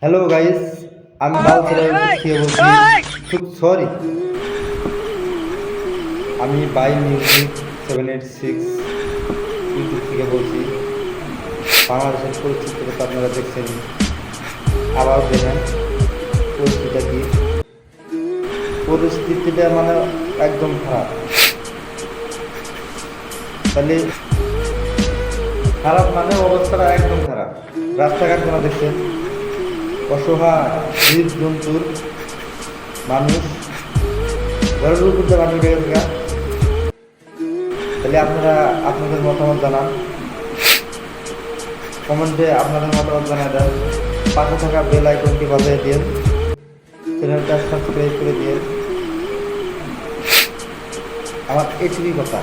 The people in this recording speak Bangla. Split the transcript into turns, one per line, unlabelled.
হ্যালো গাইস, আমি বালছেড়া থেকে বলছি। খুব সরি, আমি বাই মিউজিক 786 ইউটিউব থেকে বলছি। বাংলাদেশের পরিস্থিতিটা তো আপনারা দেখছেন, আবার দেখেন পরিস্থিতিটা কি। পরিস্থিতিটা মানে একদম খারাপ। তাহলে খারাপ মানে অবস্থাটা একদম খারাপ। রাস্তাঘাটগুলো দেখছেন, অসহায় জীব জন্তুর মানুষ ঘরের উপর দিয়ে পানি উঠে গেছে। তাহলে আপনারা আপনাদের মতামত জানান, কমেন্টে আপনাদের মতামত জানিয়ে দেন। পাশে থাকা বেল আইকনটি বাজিয়ে দিন, চ্যানেলটা সাবস্ক্রাইব করে দিন। আমার এটুকুই কথা।